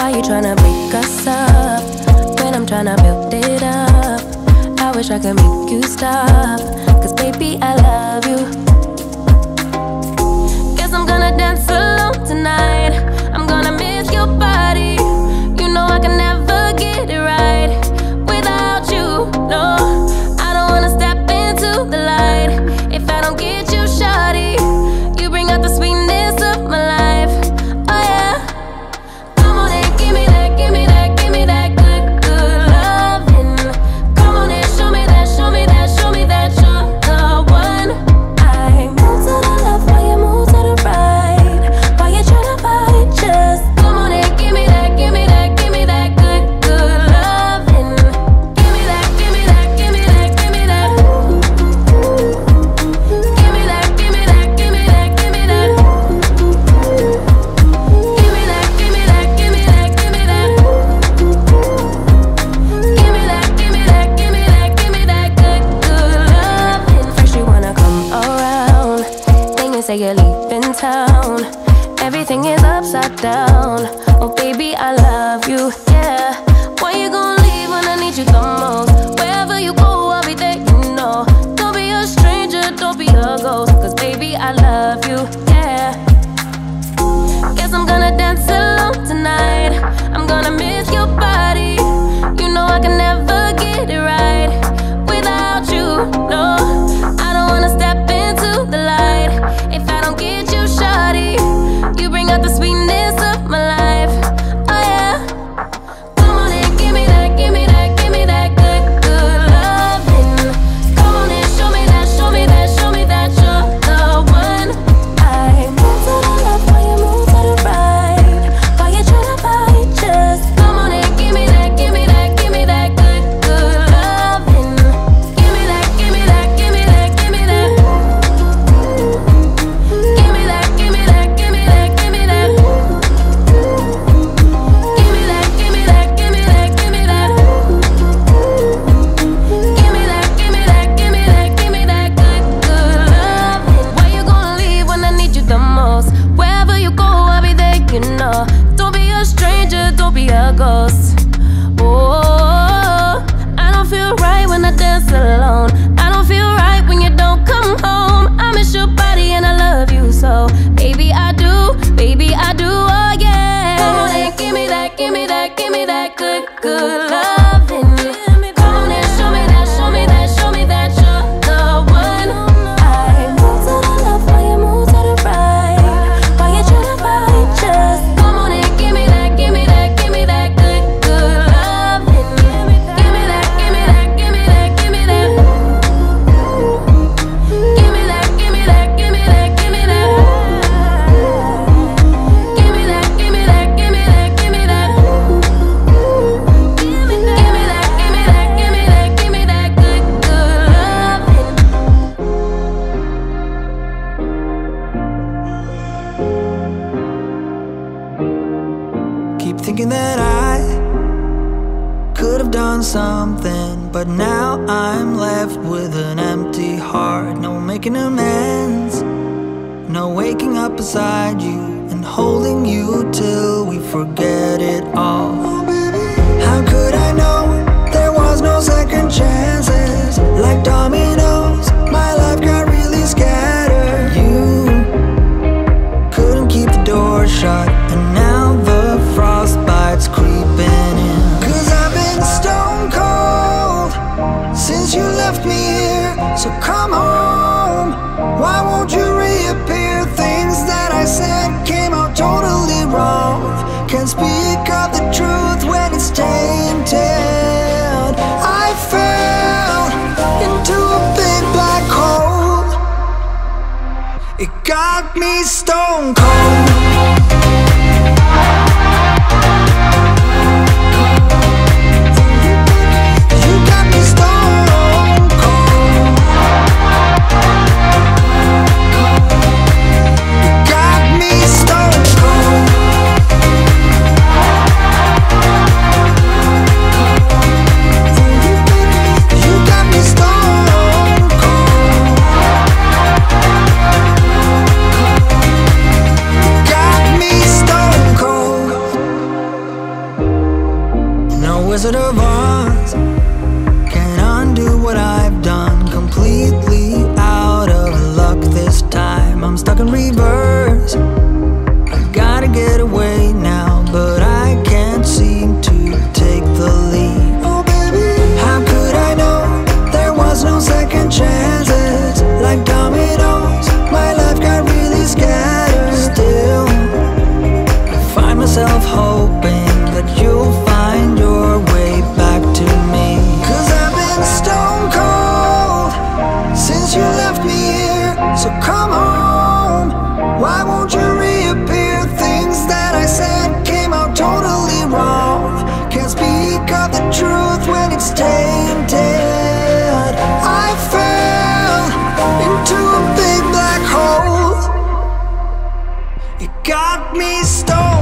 Why you tryna break us up when I'm tryna build it up? I wish I could make you stop, cause baby I love you. Guess I'm gonna dance alone tonight. I'm gonna miss your body. You know I can never get it right without you. No, I don't wanna step into the light if I don't get you, shawty. You bring out the sweetness of my life. Oh yeah. Come on and give me that, give me that, give me that good, good loving. Come on and show me that, show me that, show me that you're the one. I move to the left while you move to the right. Why you tryna fight? Just come on and give me that, give me that, give me that good, good loving. Give me that, give me that, give me that, give me that. Give me that, give me that, give me that, give me that. Give me that, give me that, give me that, give me that. Give me that, give me that, give me that, give me that good, good loving. First you wanna come around, then you say you're leaving town. Everything is upside down. Oh baby, I love you, yeah. Why you gonna leave when I need you the most? Wherever you go, I'll be there, you know. Don't be a stranger, don't be a ghost, cause baby, I love you, yeah. Guess I'm gonna dance alone tonight. I'm gonna miss your body. You know I can never get it right without you. No, I don't wanna step into the light if I don't get you, shawty. You bring out the sweetness of my life. Oh yeah. Come on and give me that, give me that, give me that good, good loving. Come on and show me that, show me that, show me that you're the one. I move to the left while you move to the right. Why you tryna fight? Just come on and give me that, give me that, give me that good, good loving. Give me that, give me that, give me that, give me that. Give me that, give me that, give me that, give me that. Give me that, give me that, give me that, give me that. Give me that, give me that, give me that, give me that good, good loving. Why you gonna leave when I need you the most? Wherever you go, I'll be there, you know. Don't be a stranger, don't be a ghost. Oh, I don't feel right when I dance alone. I don't feel right when you don't come home. I miss your body and I love you so. Baby, I do, oh yeah. Come on and give me that, give me that, give me that good, good loving. Come on and show me that, show me that, show me that you're the one. I move to the left while you move to the right. Why you tryna fight? Just come on and give me that, give me that, give me that good, good loving. Give me that, give me that, give me that, give me that. Give me that, give me that, give me that, give me that. Give me that, give me that, give me that, give me that. Give me that, give me that, give me that, give me that, give me that good, good loving. Keep thinking that I could have done something, but now I'm left with an empty heart. No making amends, no waking up beside you and holding you till we forget it all. How could I know there was no second chances? Like dominoes, my life got really scattered. You couldn't keep the door shut, and now the frostbite's creeping in. Cause I've been stone cold since you left me here. So come home, why won't you reappear? Things that I said came out totally wrong. Can't speak of the truth when it's tainted. I fell into a big black hole. It got me stone cold. You got me stone cold. You got me stone cold. You got me stone cold. You no Wizard of Oz can undo what I've done. Completely out of luck this time. I'm stuck in reverse. I gotta get away now, but I can't seem to take the lead. Oh baby, how could I know there was no second chances? Like dominoes, my life got really scattered. Still, I find myself hoping that you'll find your way back to me. 'Cause I've been stone cold since you left me here. So come home, why won't you reappear? Things that I said came out totally wrong. Can't speak of the truth when it's tainted. I fell into a big black hole. It got me stoned.